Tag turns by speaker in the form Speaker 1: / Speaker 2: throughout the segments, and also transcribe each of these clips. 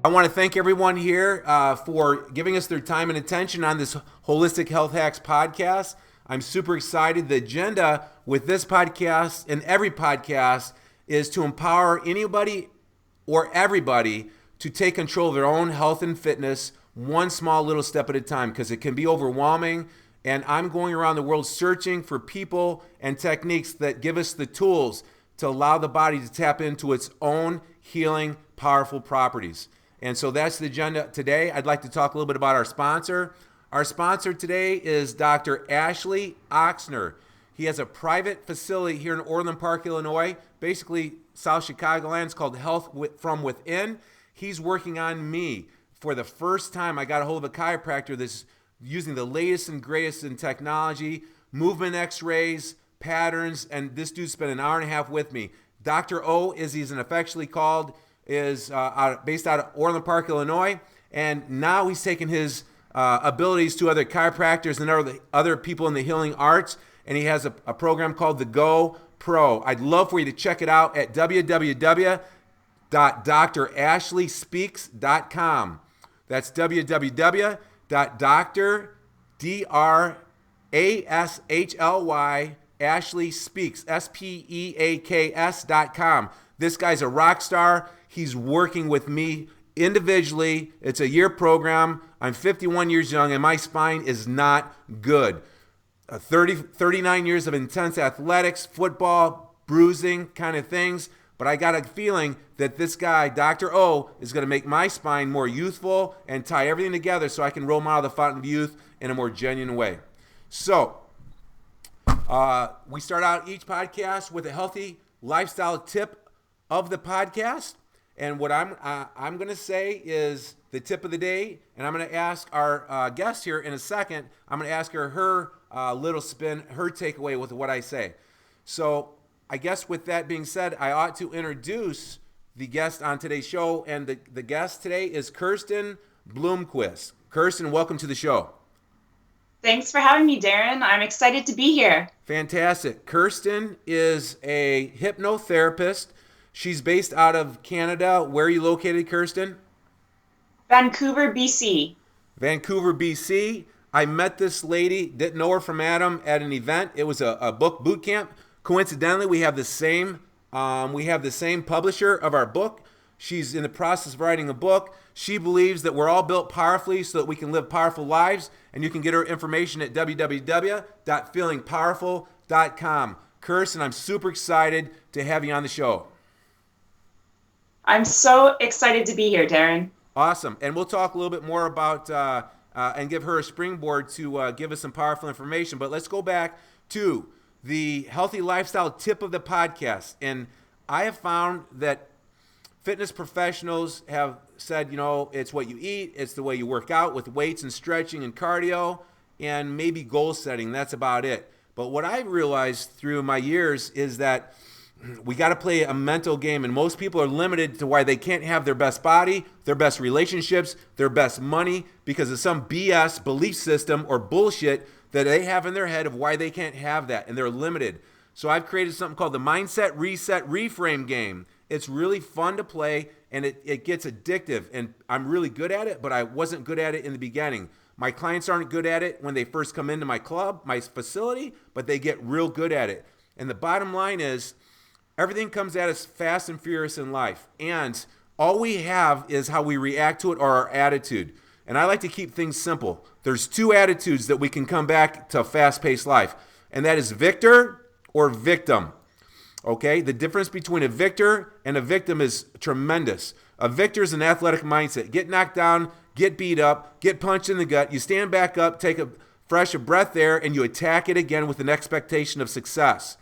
Speaker 1: I want to thank everyone here for giving us their time and attention on this Holistic Health Hacks podcast. I'm super excited. The agenda with this podcast and every podcast is to empower anybody or everybody to take control of their own health and fitness one small little step at a time, because it can be overwhelming. And I'm going around the world searching for people and techniques that give us the tools to allow the body to tap into its own healing, powerful properties. And so that's the agenda today. I'd like to talk a little bit about our sponsor. Our sponsor today is Dr. Ashley Oxner. He has a private facility here in Orland Park, Illinois, basically South Chicagoland. It's called Health from Within. He's working on me. For the first time, I got a hold of a chiropractor that's using the latest and greatest in technology, movement x-rays, patterns, and this dude spent an hour and a half with me. Dr. O, as he's affectionately called, is based out of Orland Park, Illinois, and now he's taken his abilities to other chiropractors and other people in the healing arts, and he has a program called the Go Pro. I'd love for you to check it out at www.drashleyspeaks.com. That's www.drashly Ashley Speaks, SPEAKS.com. This guy's a rock star. He's working with me individually. It's a year program. I'm 51 years young, and my spine is not good. 39 years of intense athletics, football, bruising kind of things. But I got a feeling that this guy, Dr. O, is going to make my spine more youthful and tie everything together so I can roll out of the fountain of youth in a more genuine way. So, we start out each podcast with a healthy lifestyle tip of the podcast. And what I'm going to say is the tip of the day. And I'm going to ask our guest here in a second, I'm going to ask her little spin, her takeaway with what I say. So I guess with that being said, I ought to introduce the guest on today's show. And the guest today is Kirsten Bloomquist. Kirsten, welcome to the show.
Speaker 2: Thanks for having me, Darren. I'm excited to be here.
Speaker 1: Fantastic. Kirsten is a hypnotherapist. She's based out of Canada. Where are you located, Kirsten?
Speaker 2: Vancouver, BC.
Speaker 1: Vancouver, BC. I met this lady, didn't know her from Adam, at an event. It was a book boot camp. Coincidentally, we have the same publisher of our book. She's in the process of writing a book. She believes that we're all built powerfully so that we can live powerful lives. And you can get her information at www.feelingpowerful.com. Kirsten, I'm super excited to have you on the show.
Speaker 2: I'm so excited to be here, Darren.
Speaker 1: Awesome. And we'll talk a little bit more about and give her a springboard to give us some powerful information. But let's go back to the healthy lifestyle tip of the podcast. And I have found that fitness professionals have said, it's what you eat, it's the way you work out with weights and stretching and cardio, and maybe goal setting. That's about it. But what I've realized through my years is that we got to play a mental game, and most people are limited to why they can't have their best body, their best relationships, their best money, because of some BS belief system or bullshit that they have in their head of why they can't have that, and they're limited. So I've created something called the Mindset Reset Reframe game. It's really fun to play, and it gets addictive, and I'm really good at it, but I wasn't good at it in the beginning. My clients aren't good at it when they first come into my club, my facility, but they get real good at it. And the bottom line is, everything comes at us fast and furious in life, and all we have is how we react to it or our attitude. And I like to keep things simple. There's two attitudes that we can come back to a fast-paced life, and that is victor or victim. Okay, the difference between a victor and a victim is tremendous. A victor is an athletic mindset. Get knocked down, get beat up, get punched in the gut. You stand back up, take a fresh breath there, and you attack it again with an expectation of success.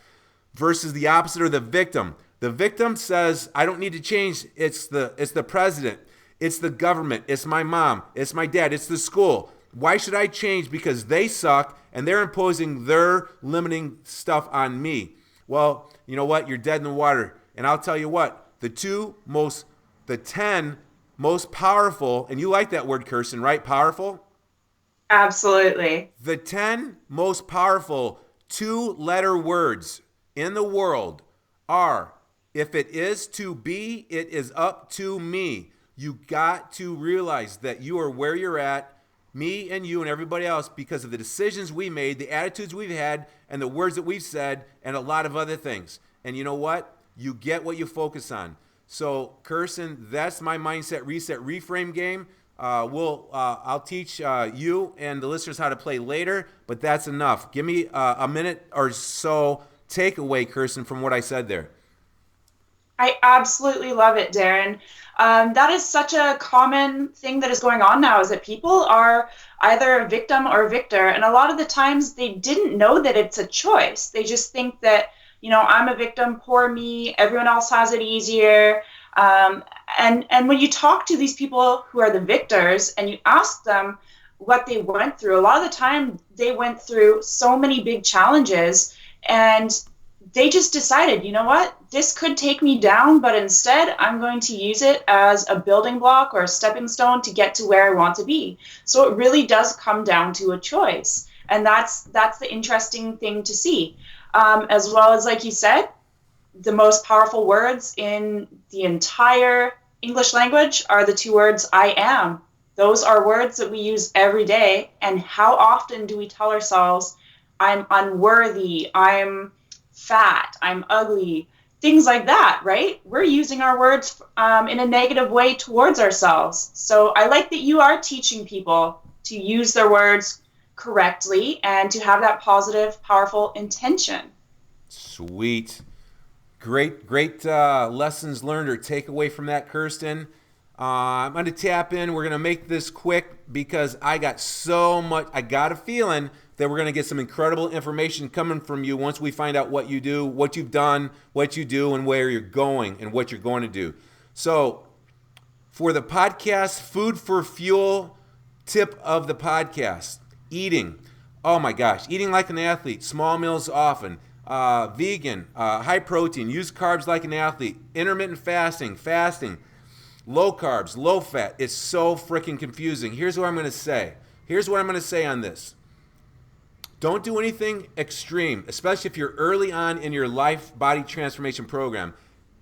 Speaker 1: Versus the opposite of the victim. The victim says, I don't need to change. It's the president. It's the government. It's my mom. It's my dad. It's the school. Why should I change? Because they suck and they're imposing their limiting stuff on me. Well, you know what? You're dead in the water. And I'll tell you what, the 10 most powerful, and you like that word, Kirsten, right? Powerful?
Speaker 2: Absolutely.
Speaker 1: The 10 most powerful 2-letter words in the world are, if it is to be, it is up to me. You got to realize that you are where you're at, me and you and everybody else, because of the decisions we made, the attitudes we've had, and the words that we've said, and a lot of other things. And you know what? You get what you focus on. So, Kirsten, that's my mindset reset reframe game. I'll teach you and the listeners how to play later, but that's enough. Give me a minute or so takeaway, Kirsten, from what I said there.
Speaker 2: I absolutely love it, Darren. That is such a common thing that is going on now, is that people are either a victim or a victor. And a lot of the times they didn't know that it's a choice. They just think that, I'm a victim, poor me, everyone else has it easier. And when you talk to these people who are the victors and you ask them what they went through, a lot of the time they went through so many big challenges, and they just decided, you know what, this could take me down, but instead I'm going to use it as a building block or a stepping stone to get to where I want to be. So it really does come down to a choice. And that's the interesting thing to see. As well as, like you said, the most powerful words in the entire English language are the two words, I am. Those are words that we use every day. And how often do we tell ourselves, I'm unworthy, I'm fat, I'm ugly, things like that, right? We're using our words in a negative way towards ourselves. So I like that you are teaching people to use their words correctly and to have that positive, powerful intention.
Speaker 1: Sweet. Great lessons learned or takeaway from that, Kirsten. I'm going to tap in. We're going to make this quick because I got so much. I got a feeling that we're going to get some incredible information coming from you once we find out what you do, what you've done, what you do, and where you're going and what you're going to do. So for the podcast, food for fuel tip of the podcast, eating. Oh my gosh, eating like an athlete, small meals often, vegan, high protein, use carbs like an athlete, intermittent fasting, low carbs, low fat. It's so freaking confusing. Here's what I'm going to say. Here's what I'm going to say on this. Don't do anything extreme, especially if you're early on in your life body transformation program.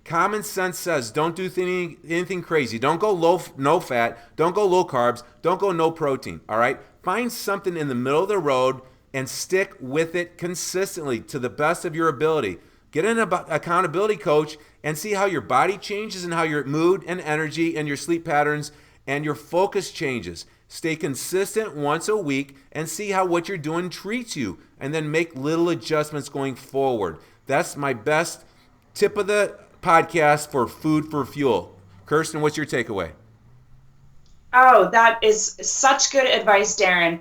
Speaker 1: Common sense says don't do anything crazy. Don't go no fat. Don't go low carbs. Don't go no protein. All right? Find something in the middle of the road and stick with it consistently to the best of your ability. Get an accountability coach and see how your body changes and how your mood and energy and your sleep patterns and your focus changes. Stay consistent once a week and see how what you're doing treats you, and then make little adjustments going forward. That's my best tip of the podcast for food for fuel. Kirsten, what's your takeaway?
Speaker 2: Oh, that is such good advice, Darren,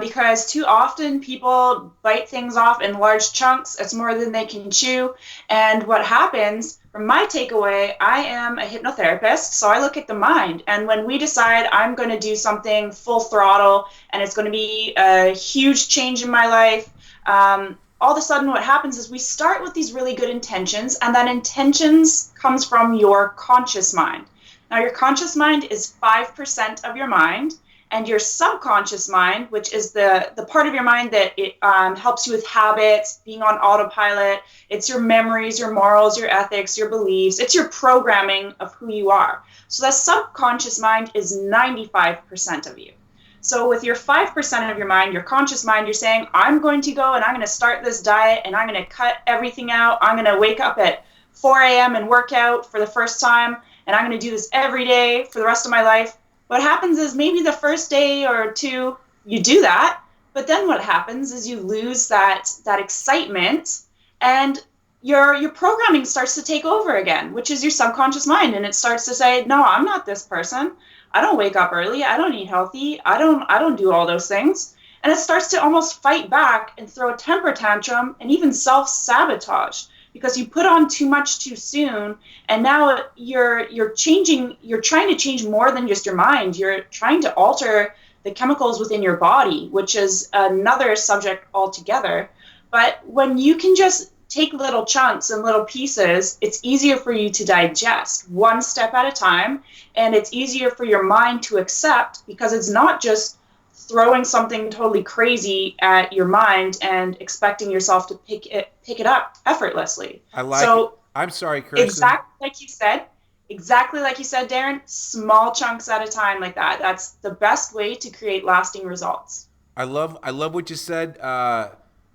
Speaker 2: because too often people bite things off in large chunks. It's more than they can chew. And what happens, from my takeaway, I am a hypnotherapist, so I look at the mind. And when we decide I'm going to do something full throttle and it's going to be a huge change in my life, all of a sudden what happens is we start with these really good intentions, and that intentions comes from your conscious mind. Now, your conscious mind is 5% of your mind, and your subconscious mind, which is the part of your mind that it helps you with habits, being on autopilot. It's your memories, your morals, your ethics, your beliefs. It's your programming of who you are. So that subconscious mind is 95% of you. So with your 5% of your mind, your conscious mind, you're saying, I'm going to go and I'm going to start this diet and I'm going to cut everything out. I'm going to wake up at 4 a.m. and work out for the first time. And I'm going to do this every day for the rest of my life. What happens is maybe the first day or two, you do that. But then what happens is you lose that excitement, and your programming starts to take over again, which is your subconscious mind. And it starts to say, no, I'm not this person. I don't wake up early. I don't eat healthy. I don't do all those things. And it starts to almost fight back and throw a temper tantrum and even self-sabotage, because you put on too much too soon, and now you're trying to change more than just your mind. You're trying to alter the chemicals within your body, which is another subject altogether. But when you can just take little chunks and little pieces, it's easier for you to digest one step at a time, and it's easier for your mind to accept, because it's not just throwing something totally crazy at your mind and expecting yourself to pick it up effortlessly.
Speaker 1: I like it. I'm sorry, Kirsten.
Speaker 2: Exactly like you said, Exactly like you said, Darren, small chunks at a time like that. That's the best way to create lasting results.
Speaker 1: I love what you said.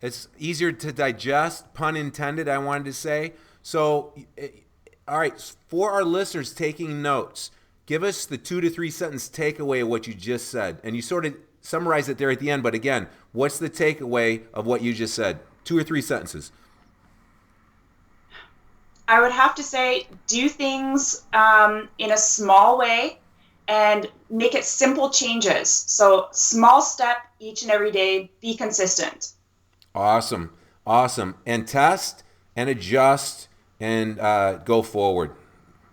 Speaker 1: It's easier to digest, pun intended, I wanted to say. So, all right, for our listeners taking notes, give us the 2 to 3 sentence takeaway of what you just said. And you sort of summarize it there at the end, but again, what's the takeaway of what you just said? 2 or 3 sentences.
Speaker 2: I would have to say do things in a small way and make it simple changes. So small step each and every day, be consistent.
Speaker 1: Awesome. Awesome. And test and adjust and go forward.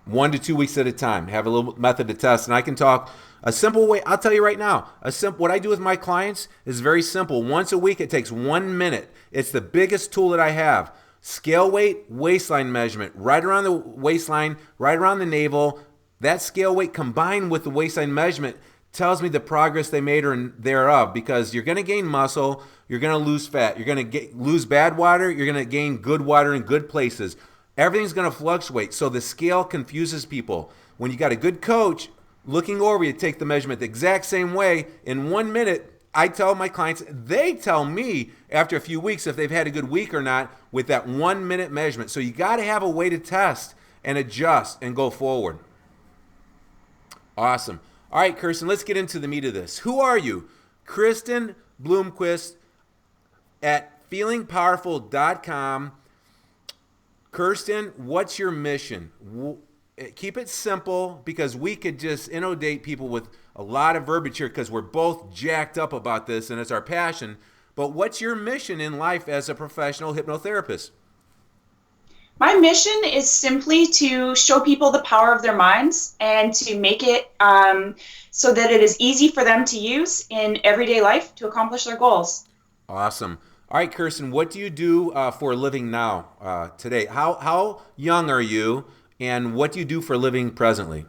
Speaker 1: 1 to 2 weeks at a time. Have a little method to test. And I can talk a simple way. I'll tell you right now, what I do with my clients is very simple. Once a week, it takes 1 minute. It's the biggest tool that I have. Scale weight, waistline measurement, right around the waistline, right around the navel. That scale weight combined with the waistline measurement tells me the progress they made or thereof, because you're going to gain muscle, you're going to lose fat, you're going to lose bad water, you're going to gain good water in good places. Everything's going to fluctuate. So the scale confuses people. When you got a good coach looking over you, take the measurement the exact same way in 1 minute. I tell my clients, they tell me after a few weeks if they've had a good week or not with that 1 minute measurement. So you got to have a way to test and adjust and go forward. Awesome. All right, Kirsten, let's get into the meat of this. Who are you? Kirsten Bloomquist at feelingpowerful.com. Kirsten, what's your mission? Keep it simple, because we could just inundate people with a lot of verbiage here because we're both jacked up about this and it's our passion. But what's your mission in life as a professional hypnotherapist?
Speaker 2: My mission is simply to show people the power of their minds and to make it so that it is easy for them to use in everyday life to accomplish their goals.
Speaker 1: Awesome. All right, Kirsten, what do you do for a living now, today? How young are you, and what do you do for a living presently?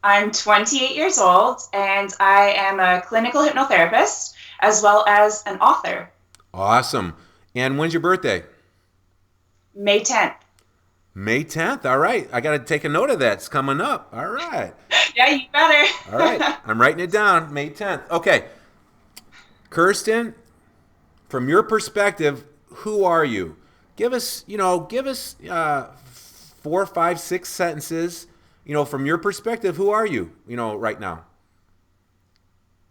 Speaker 2: I'm 28 years old, and I am a clinical hypnotherapist as well as an author.
Speaker 1: Awesome. And when's your birthday?
Speaker 2: May 10th.
Speaker 1: May 10th. All right. I got to take a note of that. It's coming up. All right.
Speaker 2: Yeah, you better.
Speaker 1: All right. I'm writing it down. May 10th. Okay. Kirsten, from your perspective, who are you? Give us 4, 5, 6 sentences. From your perspective, who are you, right now?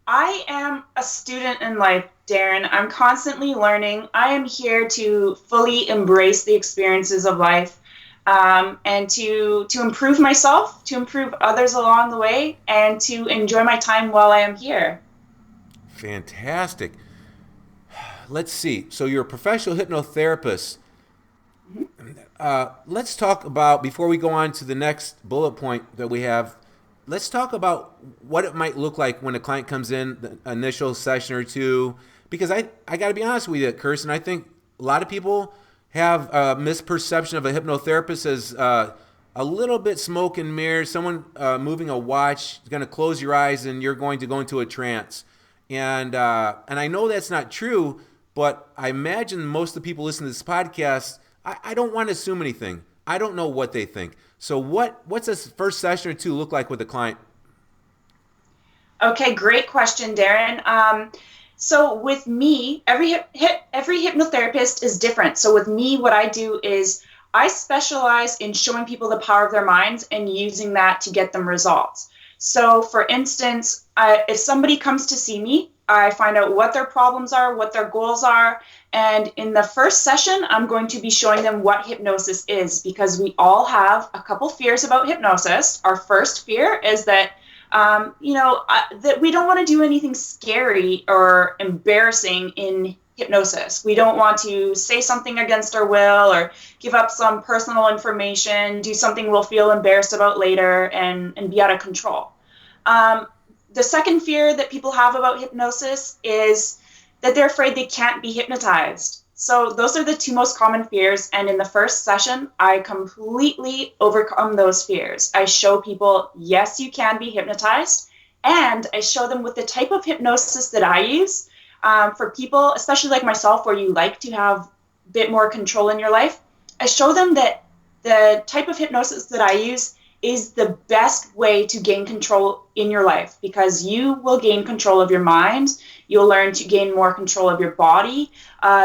Speaker 2: I am a student in life, Darren. I'm constantly learning. I am here to fully embrace the experiences of life, and to improve myself, to improve others along the way, and to enjoy my time while I am here.
Speaker 1: Fantastic. Let's see. So you're a professional hypnotherapist. Let's talk about, before we go on to the next bullet point that we have, let's talk about what it might look like when a client comes in, the initial session or two. Because I got to be honest with you, Kirsten, I think a lot of people have a misperception of a hypnotherapist as a little bit smoke and mirrors, someone moving a watch, is going to close your eyes and you're going to go into a trance. And I know that's not true, but I imagine most of the people listening to this podcast, I don't want to assume anything. I don't know what they think. So what's this first session or two look like with a client?
Speaker 2: Okay, great question, Darren. So with me, every hypnotherapist is different. So with me, what I do is I specialize in showing people the power of their minds and using that to get them results. So for instance, if somebody comes to see me, I find out what their problems are, what their goals are. And in the first session, I'm going to be showing them what hypnosis is, because we all have a couple fears about hypnosis. Our first fear is that, that we don't want to do anything scary or embarrassing in hypnosis. We don't want to say something against our will or give up some personal information, do something we'll feel embarrassed about later and be out of control. The second fear that people have about hypnosis is that they're afraid they can't be hypnotized. So those are the two most common fears. And in the first session, I completely overcome those fears. I show people, yes, you can be hypnotized. And I show them with the type of hypnosis that I use. For people, especially like myself, where you like to have a bit more control in your life, I show them that the type of hypnosis that I use is the best way to gain control in your life, because you will gain control of your mind. You'll learn to gain more control of your body,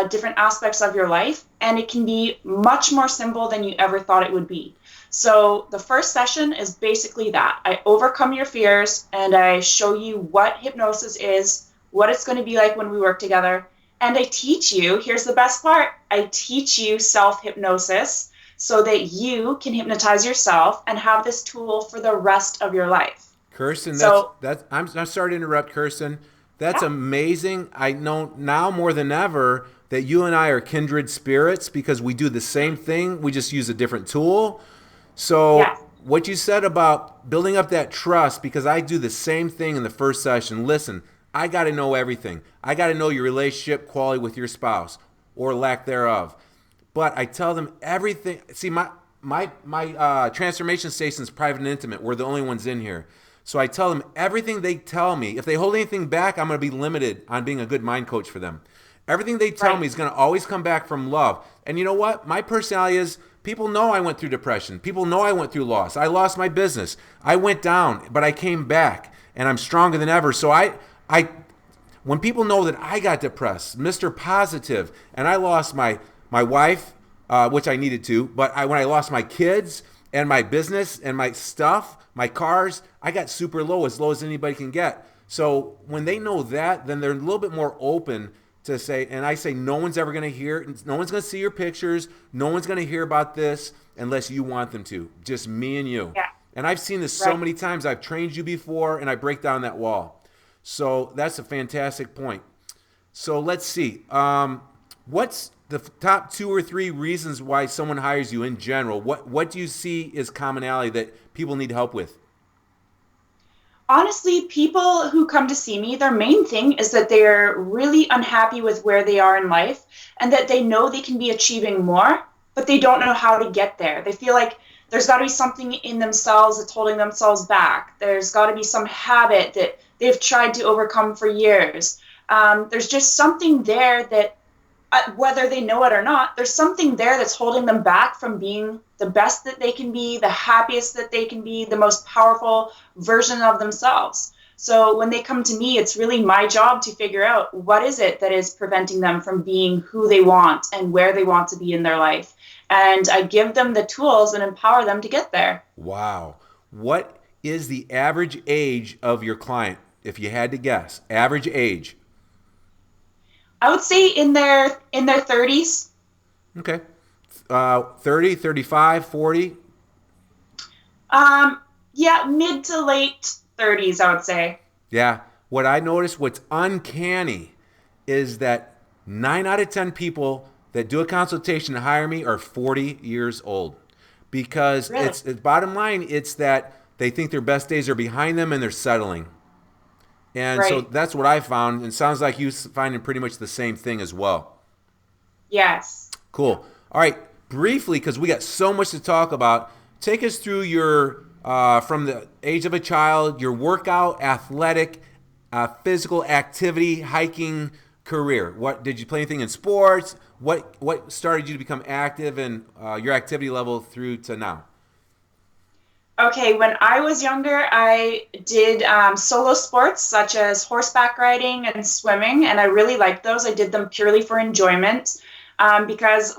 Speaker 2: different aspects of your life, and it can be much more simple than you ever thought it would be. So the first session is basically that. I overcome your fears and I show you what hypnosis is, what it's going to be like when we work together. And I teach you, here's the best part, I teach you self-hypnosis so that you can hypnotize yourself and have this tool for the rest of your life.
Speaker 1: Kirsten,
Speaker 2: So,
Speaker 1: I'm sorry to interrupt, Kirsten. That's
Speaker 2: yeah,
Speaker 1: amazing. I know now more than ever that you and I are kindred spirits because we do the same thing. We just use a different tool. So
Speaker 2: yeah,
Speaker 1: what you said about building up that trust, because I do the same thing in the first session. Listen, I got to know everything. I got to know your relationship quality with your spouse or lack thereof. But I tell them everything. See, my transformation station is private and intimate. We're the only ones in here. So I tell them everything they tell me. If they hold anything back, I'm going to be limited on being a good mind coach for them. Everything they tell
Speaker 2: right,
Speaker 1: me is going to always come back from love. And you know what? My personality is people know I went through depression. People know I went through loss. I lost my business. I went down, but I came back and I'm stronger than ever. So when people know that I got depressed, Mr. Positive, and I lost my wife, which I needed to, but when I lost my kids and my business and my stuff, my cars, I got super low as anybody can get. So when they know that, then they're a little bit more open to say, and I say, no one's ever going to hear, no one's going to see your pictures, no one's going to hear about this unless you want them to, just me and you.
Speaker 2: yeah,
Speaker 1: And I've seen this so
Speaker 2: right.
Speaker 1: many times. I've trained you before, and I break down that wall. So that's a fantastic point. So let's see. What's the top 2 or 3 reasons why someone hires you in general? What do you see is commonality that people need help with?
Speaker 2: Honestly, people who come to see me, their main thing is that they're really unhappy with where they are in life and that they know they can be achieving more, but they don't know how to get there. They feel like there's got to be something in themselves that's holding themselves back. There's got to be some habit that they've tried to overcome for years. There's just something there that whether they know it or not, there's something there that's holding them back from being the best that they can be, the happiest that they can be, the most powerful version of themselves. So when they come to me, it's really my job to figure out what is it that is preventing them from being who they want and where they want to be in their life. And I give them the tools and empower them to get there.
Speaker 1: Wow. What is the average age of your client, if you had to guess? Average age.
Speaker 2: I would say in their 30s.
Speaker 1: Okay. 30, 35, 40.
Speaker 2: Yeah, mid to late 30s, I would say.
Speaker 1: Yeah. What I noticed, what's uncanny is that 9 out of 10 people that do a consultation and hire me are 40 years old. Because
Speaker 2: Really?
Speaker 1: it's bottom line, it's that they think their best days are behind them and they're settling. And so
Speaker 2: Right.
Speaker 1: that's what I found. And it sounds like you finding pretty much the same thing as well.
Speaker 2: Yes.
Speaker 1: Cool. All right. Briefly, because we got so much to talk about, take us through your, from the age of a child, your workout, athletic, physical activity, hiking career. What did you play anything in sports? What started you to become active and your activity level through to now?
Speaker 2: Okay, when I was younger, I did solo sports such as horseback riding and swimming, and I really liked those. I did them purely for enjoyment because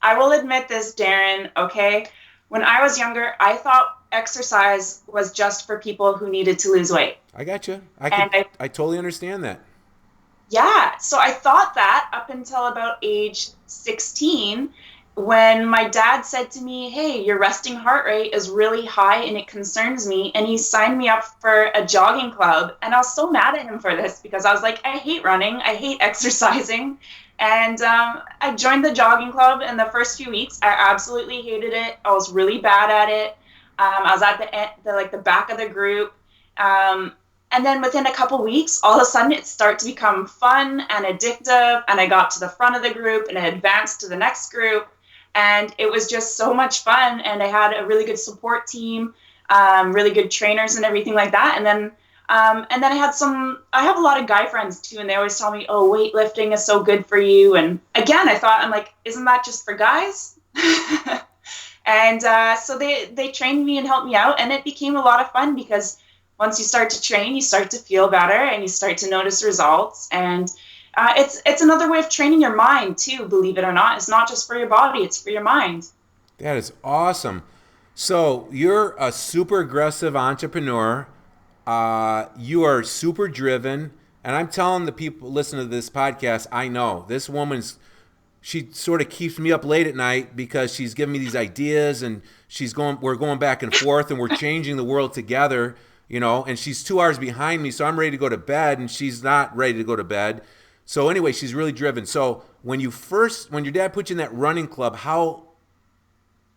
Speaker 2: I will admit this, Darren, okay? When I was younger, I thought exercise was just for people who needed to lose weight.
Speaker 1: I got you.
Speaker 2: And
Speaker 1: I totally understand that.
Speaker 2: yeah, so I thought that up until about age 16 when my dad said to me, "Hey, your resting heart rate is really high and it concerns me." And he signed me up for a jogging club. And I was so mad at him for this because I was like, I hate running, I hate exercising. And I joined the jogging club in the first few weeks. I absolutely hated it. I was really bad at it. I was at the back of the group. And then within a couple weeks, all of a sudden it started to become fun and addictive. And I got to the front of the group and I advanced to the next group. And it was just so much fun. And I had a really good support team, really good trainers and everything like that. And then I have a lot of guy friends too. And they always tell me, "Oh, weightlifting is so good for you." And again, I'm like, isn't that just for guys? And so they trained me and helped me out, and it became a lot of fun because once you start to train, you start to feel better and you start to notice results. And it's another way of training your mind too, believe it or not. It's not just for your body, it's for your mind.
Speaker 1: That is awesome. So you're a super aggressive entrepreneur. You are super driven. And I'm telling the people listening to this podcast, I know this woman's, she sort of keeps me up late at night because she's giving me these ideas and we're going back and forth and we're changing the world together, and she's 2 hours behind me. So I'm ready to go to bed and she's not ready to go to bed. So anyway, she's really driven. So when your dad put you in that running club, how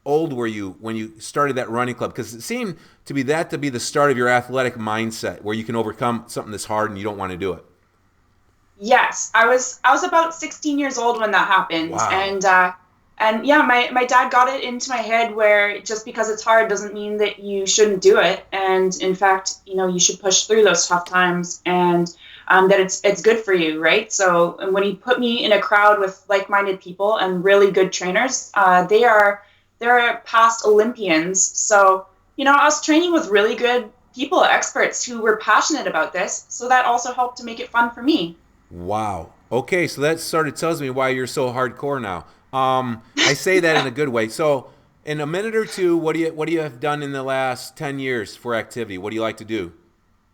Speaker 1: old were you when you started that running club? Because it seemed to be the start of your athletic mindset where you can overcome something that's hard and you don't want to do it.
Speaker 2: Yes, I was about 16 years old when that happened.
Speaker 1: Wow.
Speaker 2: And yeah, my dad got it into my head where just because it's hard doesn't mean that you shouldn't do it. And in fact, you should push through those tough times, and that it's good for you, right? So when he put me in a crowd with like-minded people and really good trainers, they're past Olympians. So, I was training with really good people, experts who were passionate about this. So that also helped to make it fun for me.
Speaker 1: Wow. Okay, so that sort of tells me why you're so hardcore now. I say that in a good way. So, in a minute or two, what do you have done in the last 10 years for activity? What do you like to do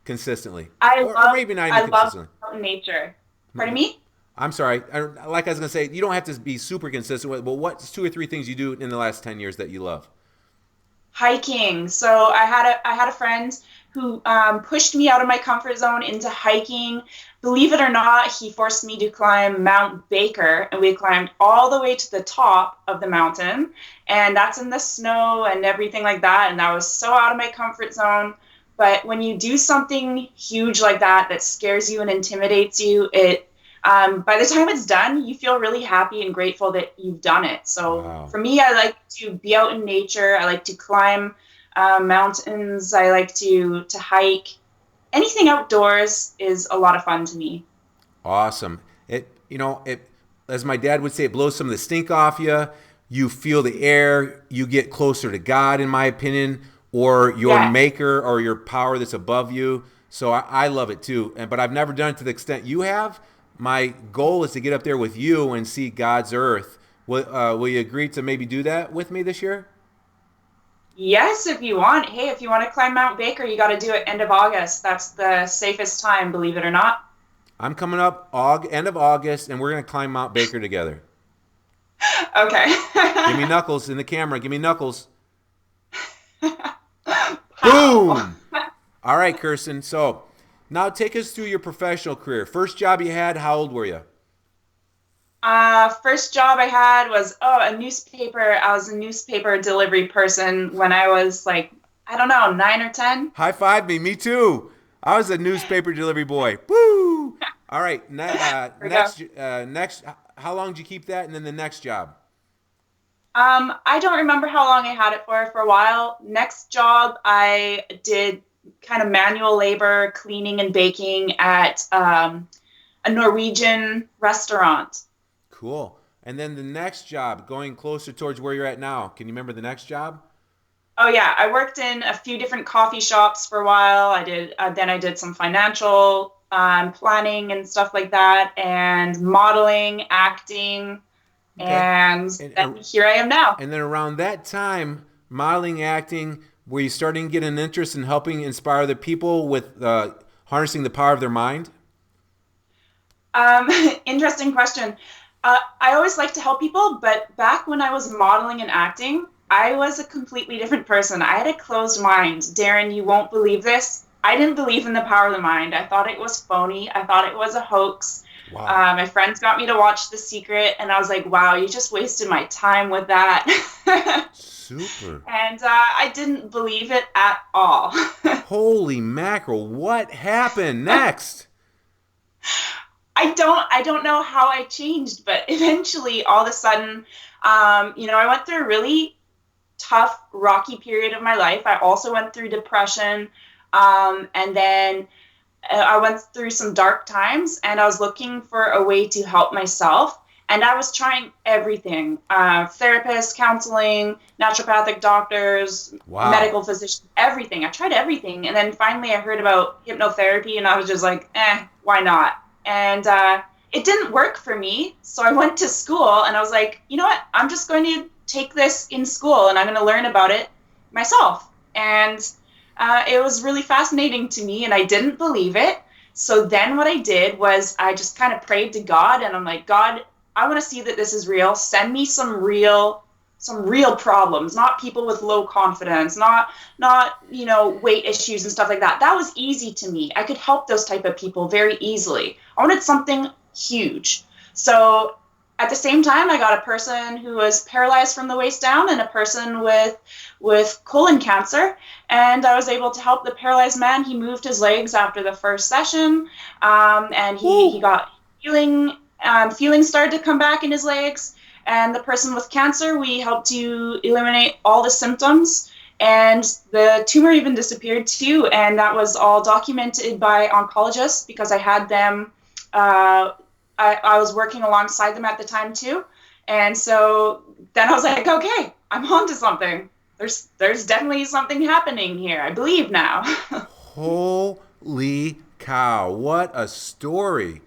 Speaker 1: consistently? Or maybe not even consistently.
Speaker 2: I love nature. Pardon me?
Speaker 1: I'm sorry. Like I was going to say, you don't have to be super consistent with it, but what's 2 or 3 things you do in the last 10 years that you love?
Speaker 2: Hiking. So I had a friend who pushed me out of my comfort zone into hiking. Believe it or not, he forced me to climb Mount Baker, and we climbed all the way to the top of the mountain, and that's in the snow and everything like that, and I was so out of my comfort zone. But when you do something huge like that scares you and intimidates you, by the time it's done, you feel really happy and grateful that you've done it. So
Speaker 1: Wow.
Speaker 2: For me, I like to be out in nature. I like to climb mountains. I like to hike. Anything outdoors is a lot of fun to me.
Speaker 1: Awesome. It as my dad would say, it blows some of the stink off you. You feel the air. You get closer to God, in my opinion, or your maker or your power that's above you. So I love it too. But I've never done it to the extent you have. My goal is to get up there with you and see God's earth. Will you agree to maybe do that with me this year?
Speaker 2: Yes, if you want. Hey, if you want to climb Mount Baker, you got to do it end of August. That's the safest time, believe it or not.
Speaker 1: I'm coming up end of August, and we're going to climb Mount Baker together.
Speaker 2: Okay.
Speaker 1: Give me knuckles in the camera. Give me knuckles. Boom! All right, Kirsten. So now take us through your professional career. First job you had, how old were you?
Speaker 2: First job I had was a newspaper. I was a newspaper delivery person when I was I don't know, 9 or 10.
Speaker 1: High five me. Me too. I was a newspaper delivery boy. Woo! All right. Next. How long did you keep that? And then the next job.
Speaker 2: I don't remember how long I had it for a while. Next job, I did kind of manual labor, cleaning and baking at a Norwegian restaurant.
Speaker 1: Cool. And then the next job, going closer towards where you're at now. Can you remember the next job?
Speaker 2: Oh yeah, I worked in a few different coffee shops for a while. Then I did some financial planning and stuff like that, and modeling, acting,
Speaker 1: Okay.
Speaker 2: and here I am now.
Speaker 1: And then around that time, modeling, acting, were you starting to get an interest in helping inspire the people with harnessing the power of their mind?
Speaker 2: Interesting question. I always like to help people, but back when I was modeling and acting, I was a completely different person. I had a closed mind. Darren, you won't believe this. I didn't believe in the power of the mind. I thought it was phony. I thought it was a hoax.
Speaker 1: Wow.
Speaker 2: My friends got me to watch The Secret, and I was like, wow, you just wasted my time with that.
Speaker 1: Super.
Speaker 2: And I didn't believe it at all.
Speaker 1: Holy mackerel. What happened next?
Speaker 2: I don't know how I changed, but eventually, all of a sudden, I went through a really tough, rocky period of my life. I also went through depression, and then I went through some dark times, and I was looking for a way to help myself. And I was trying everything, therapists, counseling, naturopathic doctors,
Speaker 1: Wow.
Speaker 2: medical physicians, everything. I tried everything. And then finally I heard about hypnotherapy and I was just like, why not? And it didn't work for me. So I went to school and I was like, you know what? I'm just going to take this in school and I'm going to learn about it myself. And it was really fascinating to me and I didn't believe it. So then what I did was I just kind of prayed to God and I'm like, God, I want to see that this is real. Send me some real problems, not people with low confidence, not weight issues and stuff like that. That was easy to me. I could help those type of people very easily. I wanted something huge. So at the same time, I got a person who was paralyzed from the waist down and a person with colon cancer, and I was able to help the paralyzed man. He moved his legs after the first session, and he got healing. Feelings started to come back in his legs, and the person with cancer, we helped to eliminate all the symptoms, and the tumor even disappeared too, and that was all documented by oncologists because I had them, I was working alongside them at the time too, and so then I was like, okay, I'm onto something. There's definitely something happening here. I believe now.
Speaker 1: Holy cow, what a story.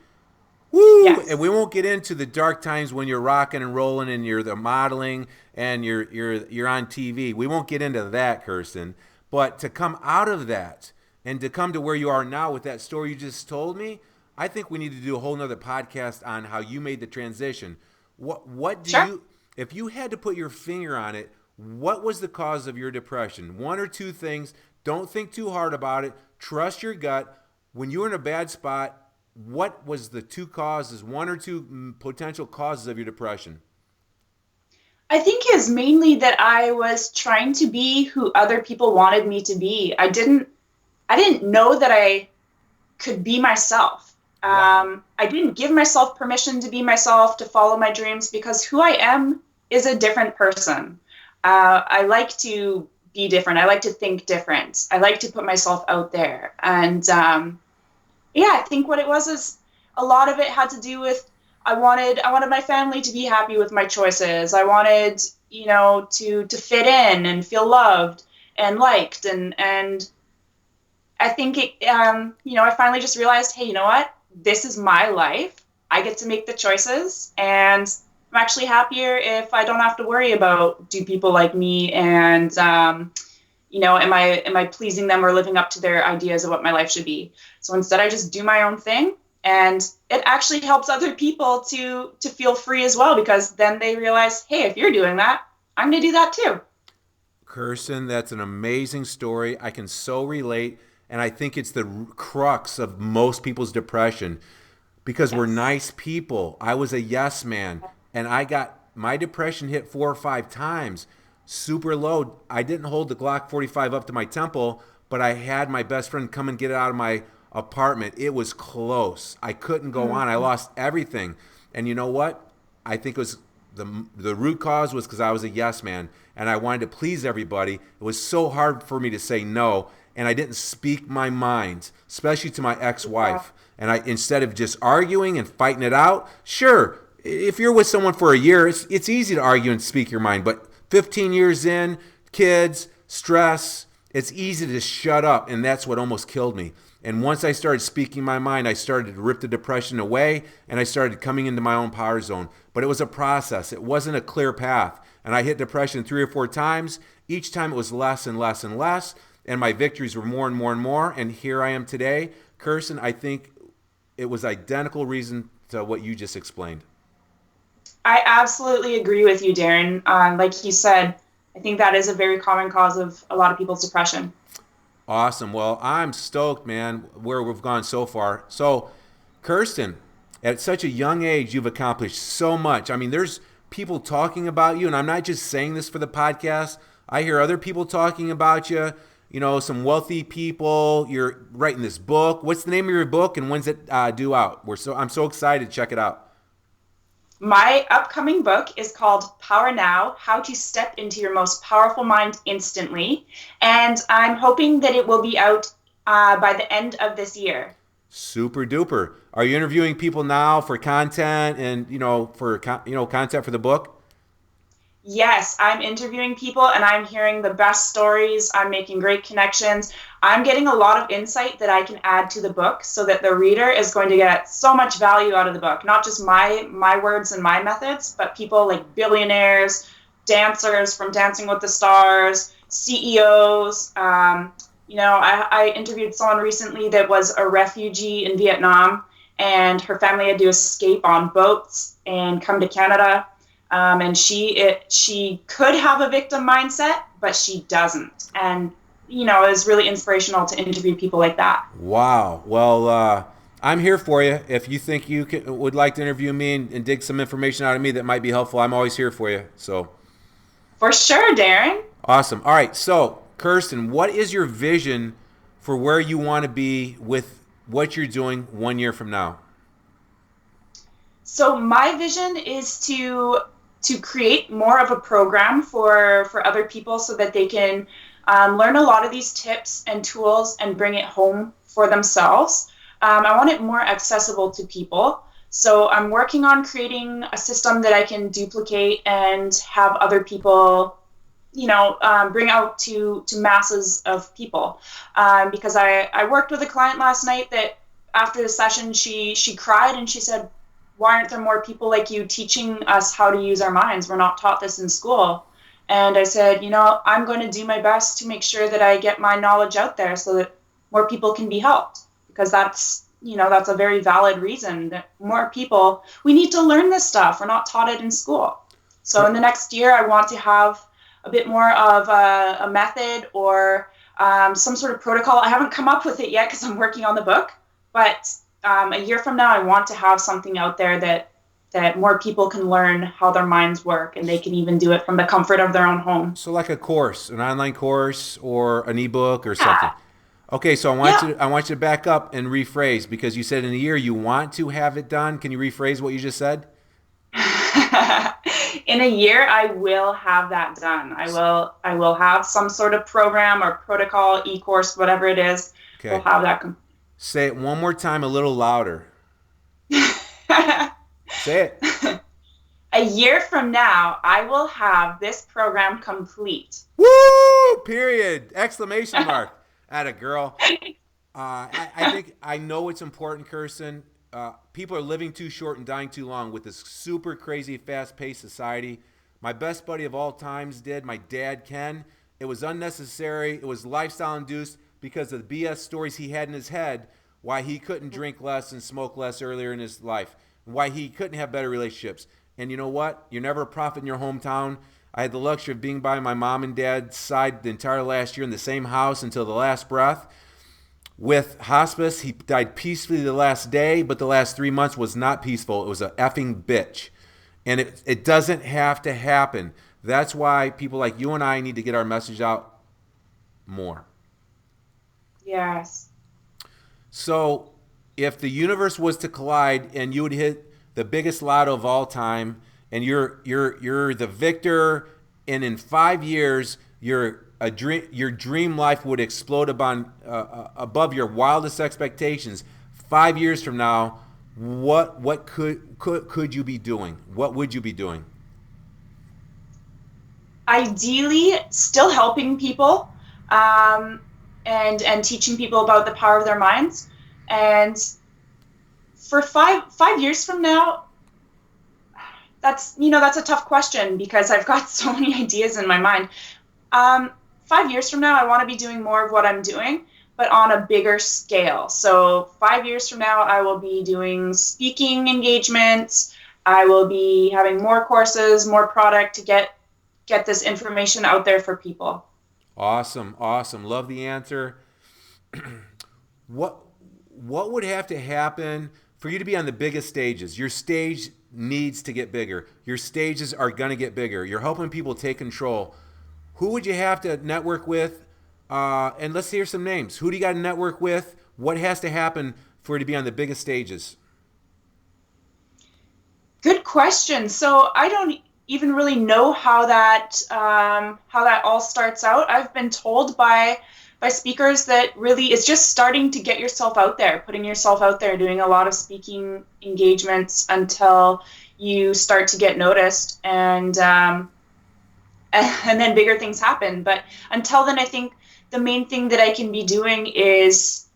Speaker 1: Woo!
Speaker 2: Yes.
Speaker 1: And we won't get into the dark times when you're rocking and rolling and you're the modeling and you're on TV. We won't get into that, Kirsten. But to come out of that and to come to where you are now with that story you just told me, I think we need to do a whole nother podcast on how you made the transition. What do
Speaker 2: Sure.
Speaker 1: you, if you had to put your finger on it, what was the cause of your depression? One or two things. Don't think too hard about it. Trust your gut. When you were in a bad spot, what was the two causes, one or two potential causes of your depression?
Speaker 2: I think is mainly that I was trying to be who other people wanted me to be. I didn't know that I could be myself.
Speaker 1: Wow.
Speaker 2: I didn't give myself permission to be myself, to follow my dreams, because who I am is a different person. I like to be different. I like to think different. I like to put myself out there. And yeah, I think what it was is a lot of it had to do with I wanted my family to be happy with my choices. I wanted, to fit in and feel loved and liked, and I think I finally just realized, hey, you know what? This is my life. I get to make the choices, and I'm actually happier if I don't have to worry about, do people like me, and am I pleasing them or living up to their ideas of what my life should be? So instead, I just do my own thing, and it actually helps other people to feel free as well, because then they realize, hey, if you're doing that, I'm going to do that too.
Speaker 1: Kirsten, that's an amazing story. I can so relate. And I think it's the crux of most people's depression because we're
Speaker 2: Yes.
Speaker 1: nice people. I was a yes man, and I got my depression hit 4 or 5 times, super low. I didn't hold the Glock 45 up to my temple, but I had my best friend come and get it out of my apartment. It was close. I couldn't go on. I lost everything. And you know what? I think it was the root cause was because I was a yes man and I wanted to please everybody. It was so hard for me to say no, and I didn't speak my mind, especially to my ex-wife. And I, instead of just arguing and fighting it out, sure, if you're with someone for a year, it's easy to argue and speak your mind. But 15 years in, kids, stress, it's easy to shut up, and that's what almost killed me. And once I started speaking my mind, I started to rip the depression away, and I started coming into my own power zone. But it was a process. It wasn't a clear path. And I hit depression 3 or 4 times. Each time it was less and less and less, and my victories were more and more and more. And here I am today. Kirsten, I think it was identical reason to what you just explained.
Speaker 2: I absolutely agree with you, Darren. Like you said, I think that is a very common cause of a lot of people's depression.
Speaker 1: Awesome. Well, I'm stoked, man, where we've gone so far. So, Kirsten, at such a young age, you've accomplished so much. I mean, there's people talking about you, and I'm not just saying this for the podcast. I hear other people talking about you, some wealthy people. You're writing this book. What's the name of your book, and when's it due out? I'm so excited to check it out.
Speaker 2: My upcoming book is called Power Now: How to Step into Your Most Powerful Mind Instantly. And I'm hoping that it will be out by the end of this year.
Speaker 1: Super duper. Are you interviewing people now for content and for content for the book?
Speaker 2: Yes, I'm interviewing people and I'm hearing the best stories. I'm making great connections. I'm getting a lot of insight that I can add to the book so that the reader is going to get so much value out of the book. Not just my words and my methods, but people like billionaires, dancers from Dancing with the Stars, CEOs. I interviewed someone recently that was a refugee in Vietnam, and her family had to escape on boats and come to Canada. And she could have a victim mindset, but she doesn't. And, it was really inspirational to interview people like that.
Speaker 1: Wow. Well, I'm here for you. If you think would like to interview me and dig some information out of me that might be helpful, I'm always here for you. So,
Speaker 2: For sure, Darren.
Speaker 1: awesome. All right. So, Kirsten, what is your vision for where you want to be with what you're doing 1 year from now?
Speaker 2: So my vision is to create more of a program for other people so that they can learn a lot of these tips and tools and bring it home for themselves. I want it more accessible to people. So I'm working on creating a system that I can duplicate and have other people, bring out to masses of people. Because I worked with a client last night that after the session, she cried and she said, "Why aren't there more people like you teaching us how to use our minds? We're not taught this in school." And I said, I'm going to do my best to make sure that I get my knowledge out there so that more people can be helped, because that's a very valid reason that more people, we need to learn this stuff. We're not taught it in school. So in the next year, I want to have a bit more of a method or some sort of protocol. I haven't come up with it yet because I'm working on the book, but a year from now, I want to have something out there that more people can learn how their minds work, and they can even do it from the comfort of their own home.
Speaker 1: So, like a course, an online course, or an ebook, or something.
Speaker 2: Yeah.
Speaker 1: Okay, so I want you to back up and rephrase, because you said in a year you want to have it done. Can you rephrase what you just said?
Speaker 2: In a year, I will have that done. I will have some sort of program or protocol, e-course, whatever it is.
Speaker 1: Okay.
Speaker 2: We'll have that.
Speaker 1: Say it one more time, a little louder. Say it.
Speaker 2: A year from now, I will have this program complete.
Speaker 1: Woo! Period. Exclamation mark. Atta girl. I think I know it's important, Kirsten. People are living too short and dying too long with this super crazy, fast-paced society. My best buddy of all times did, my dad, Ken. It was unnecessary. It was lifestyle-induced because of the BS stories he had in his head, why he couldn't drink less and smoke less earlier in his life, why he couldn't have better relationships. And you know what? You're never a prophet in your hometown. I had the luxury of being by my mom and dad's side the entire last year in the same house until the last breath. With hospice, he died peacefully the last day, but the last 3 months was not peaceful. It was a effing bitch. And it doesn't have to happen. That's why people like you and I need to get our message out more.
Speaker 2: Yes.
Speaker 1: So if the universe was to collide and you would hit the biggest lotto of all time, and you're the victor, and in 5 years your dream life would explode above your wildest expectations. 5 years from now, what could you be doing? What would you be doing?
Speaker 2: Ideally, still helping people, and teaching people about the power of their minds. And for five years from now, that's a tough question because I've got so many ideas in my mind. 5 years from now, I want to be doing more of what I'm doing, but on a bigger scale. So 5 years from now, I will be doing speaking engagements. I will be having more courses, more product to get this information out there for people.
Speaker 1: Awesome. Love the answer. What would have to happen for you to be on the biggest stages? Your stage needs to get bigger. Your stages are going to get bigger. You're helping people take control. Who would you have to network with? And let's hear some names. Who do you got to network with? What has to happen for you to be on the biggest stages?
Speaker 2: Good question. So I don't even really know how that all starts out. I've been told by by speakers that really is just starting to get yourself out there, putting yourself out there, doing a lot of speaking engagements until you start to get noticed, and then bigger things happen. But until then, I think the main thing that I can be doing is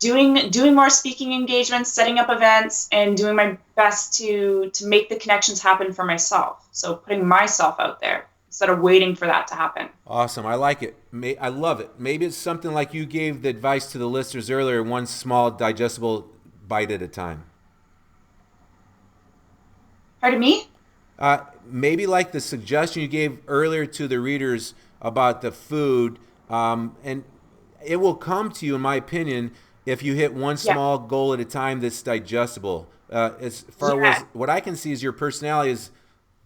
Speaker 2: doing more speaking engagements, setting up events, and doing my best to make the connections happen for myself. So putting myself out there instead of waiting for that to happen.
Speaker 1: Awesome. I like it. I love it. Maybe it's something like you gave the advice to the listeners earlier, one small digestible bite at a time.
Speaker 2: Pardon me?
Speaker 1: Maybe like the suggestion you gave earlier to the readers about the food, and it will come to you, in my opinion, if you hit one small goal at a time that's digestible. As far as what I can see is your personality is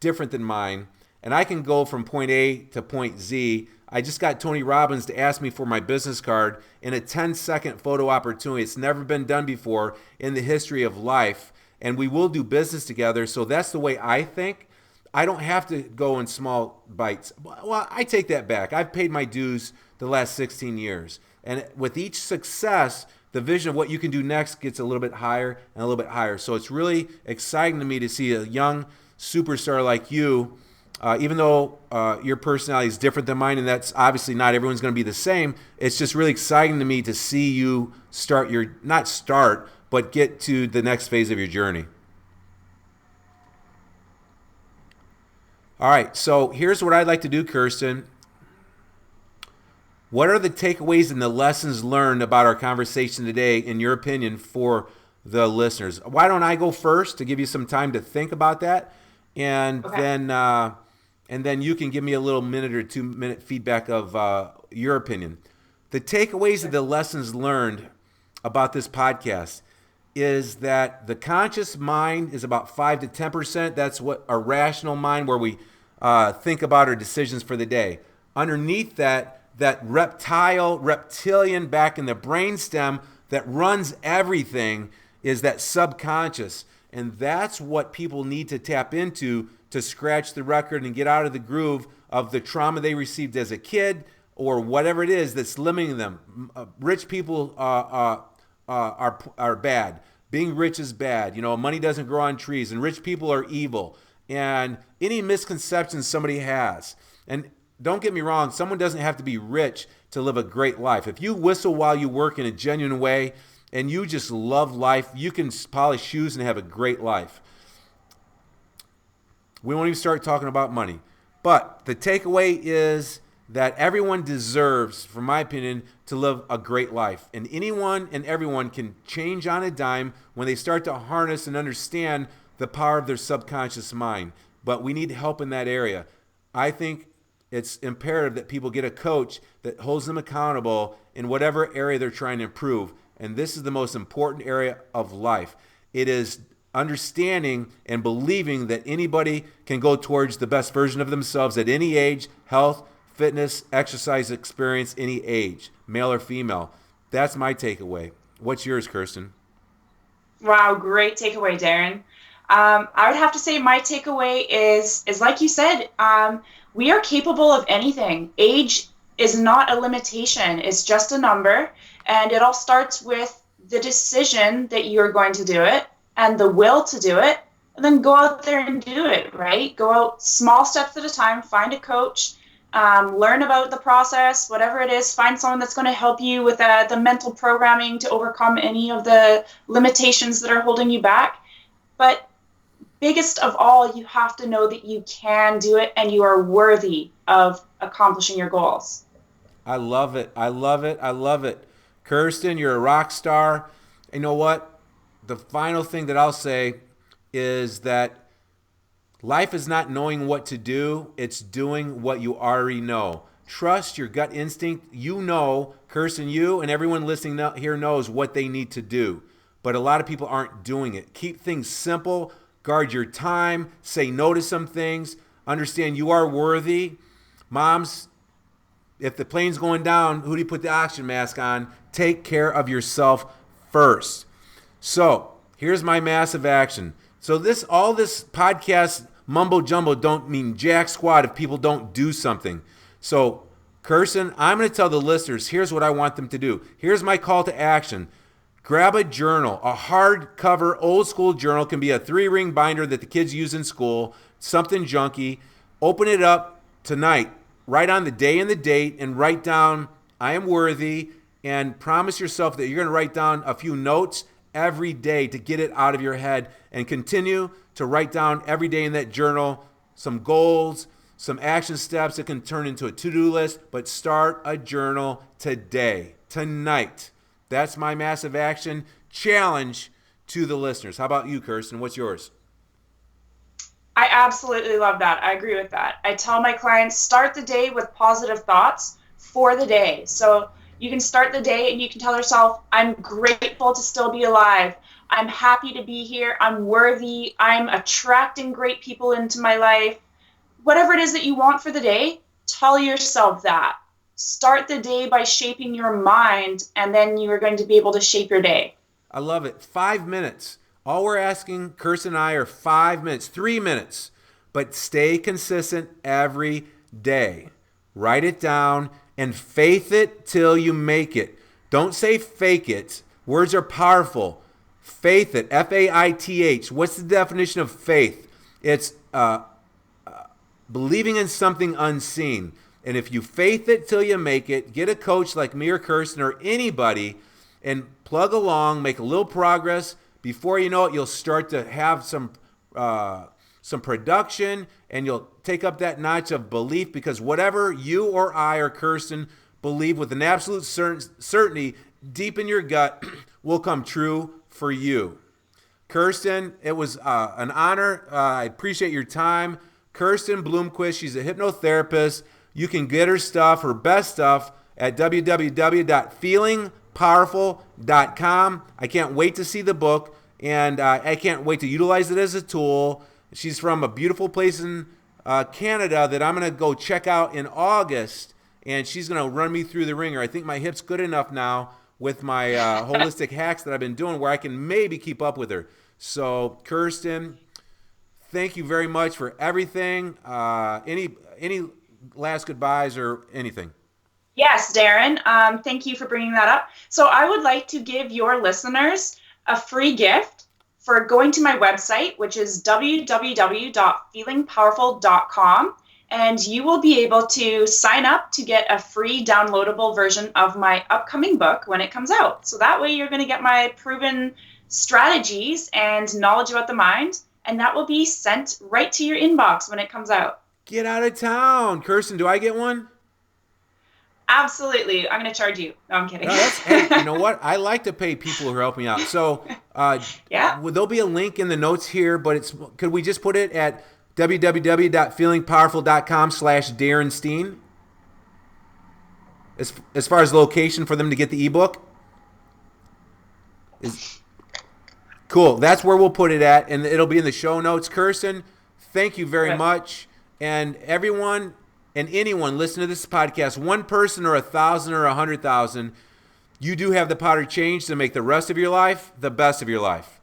Speaker 1: different than mine, and I can go from point A to point Z. I just got Tony Robbins to ask me for my business card in a 10-second photo opportunity. It's never been done before in the history of life, and we will do business together. So that's the way I think. I don't have to go in small bites. Well, I take that back. I've paid my dues the last 16 years. And with each success, the vision of what you can do next gets a little bit higher and a little bit higher. So it's really exciting to me to see a young superstar like you, even though your personality is different than mine, and that's obviously not everyone's going to be the same. It's just really exciting to me to see you but get to the next phase of your journey. All right, so here's what I'd like to do, Kirsten. What are the takeaways and the lessons learned about our conversation today, in your opinion, for the listeners? Why don't I go first to give you some time to think about that, and then you can give me a little minute or 2 minute feedback of your opinion. The takeaways and the lessons learned about this podcast is that the conscious mind is about 5 to 10%. That's what a rational mind, where we think about our decisions for the day. Underneath that reptilian back in the brainstem that runs everything is that subconscious. And that's what people need to tap into to scratch the record and get out of the groove of the trauma they received as a kid or whatever it is that's limiting them. Rich people are bad. Being rich is bad. Money doesn't grow on trees, and rich people are evil. And any misconceptions somebody has. And don't get me wrong, someone doesn't have to be rich to live a great life. If you whistle while you work in a genuine way and you just love life, you can polish shoes and have a great life. We won't even start talking about money. But the takeaway is that everyone deserves, from my opinion, to live a great life. And anyone and everyone can change on a dime when they start to harness and understand the power of their subconscious mind. But we need help in that area. I think it's imperative that people get a coach that holds them accountable in whatever area they're trying to improve. And this is the most important area of life. It is understanding and believing that anybody can go towards the best version of themselves at any age, health, fitness, exercise experience, any age, male or female. That's my takeaway. What's yours, Kirsten?
Speaker 2: Wow, great takeaway, Darren. I would have to say my takeaway is like you said, we are capable of anything. Age is not a limitation. It's just a number. And it all starts with the decision that you're going to do it and the will to do it. And then go out there and do it, right? Go out small steps at a time, find a coach, learn about the process, whatever it is, find someone that's going to help you with the mental programming to overcome any of the limitations that are holding you back. But biggest of all, you have to know that you can do it and you are worthy of accomplishing your goals.
Speaker 1: I love it. I love it. I love it. Kirsten, you're a rock star. You know what? The final thing that I'll say is that life is not knowing what to do. It's doing what you already know. Trust your gut instinct. You know, Kirsten, you and everyone listening here knows what they need to do. But a lot of people aren't doing it. Keep things simple. Guard your time. Say no to some things. Understand you are worthy. Moms, if the plane's going down, who do you put the oxygen mask on? Take care of yourself first. So here's my massive action. So all this podcast mumbo jumbo don't mean jack squat if people don't do something. So Kirsten, I'm going to tell the listeners, here's what I want them to do. Here's my call to action. Grab a journal, a hardcover, old school journal. Can be a 3-ring binder that the kids use in school, something junky. Open it up tonight. Write on the day and the date and write down, I am worthy, and promise yourself that you're going to write down a few notes every day to get it out of your head, and continue to write down every day in that journal some goals, some action steps that can turn into a to-do list, but start a journal today, tonight. That's my massive action challenge to the listeners. How about you, Kirsten? What's yours?
Speaker 2: I absolutely love that. I agree with that. I tell my clients, start the day with positive thoughts for the day. So you can start the day and you can tell yourself, I'm grateful to still be alive. I'm happy to be here. I'm worthy. I'm attracting great people into my life. Whatever it is that you want for the day, tell yourself that. Start the day by shaping your mind, and then you are going to be able to shape your day.
Speaker 1: I love it. 5 minutes. All we're asking, Kirsten and I, are 5 minutes, 3 minutes, but stay consistent every day. Write it down and faith it till you make it. Don't say fake it. Words are powerful. Faith it, F-A-I-T-H. What's the definition of faith? It's believing in something unseen. And if you faith it till you make it, get a coach like me or Kirsten or anybody and plug along, make a little progress. Before you know it, you'll start to have some production, and you'll take up that notch of belief, because whatever you or I or Kirsten believe with an absolute certainty deep in your gut will come true for you. Kirsten, it was an honor. I appreciate your time. Kirsten Bloomquist, she's a hypnotherapist. You can get her stuff, her best stuff, at www.feelingpowerful.com. I can't wait to see the book, and I can't wait to utilize it as a tool. She's from a beautiful place in Canada that I'm going to go check out in August, and she's going to run me through the ringer. I think my hip's good enough now with my holistic hacks that I've been doing where I can maybe keep up with her. So, Kirsten, thank you very much for everything. Any last goodbyes or anything?
Speaker 2: Yes, Darren. Thank you for bringing that up. So I would like to give your listeners a free gift for going to my website, which is www.feelingpowerful.com. And you will be able to sign up to get a free downloadable version of my upcoming book when it comes out. So that way you're going to get my proven strategies and knowledge about the mind, and that will be sent right to your inbox when it comes out.
Speaker 1: Get out of town. Kirsten, do I get one?
Speaker 2: Absolutely. I'm going to charge you. No, I'm kidding.
Speaker 1: No, hey, you know what? I like to pay people who are helping out. So
Speaker 2: yeah.
Speaker 1: There'll be a link in the notes here, but could we just put it at www.feelingpowerful.com/Darren Steen? As far as location for them to get the ebook? Cool. That's where we'll put it at, and it'll be in the show notes. Kirsten, thank you very much. And everyone and anyone listening to this podcast, one person or 1,000 or 100,000, you do have the power to change to make the rest of your life the best of your life.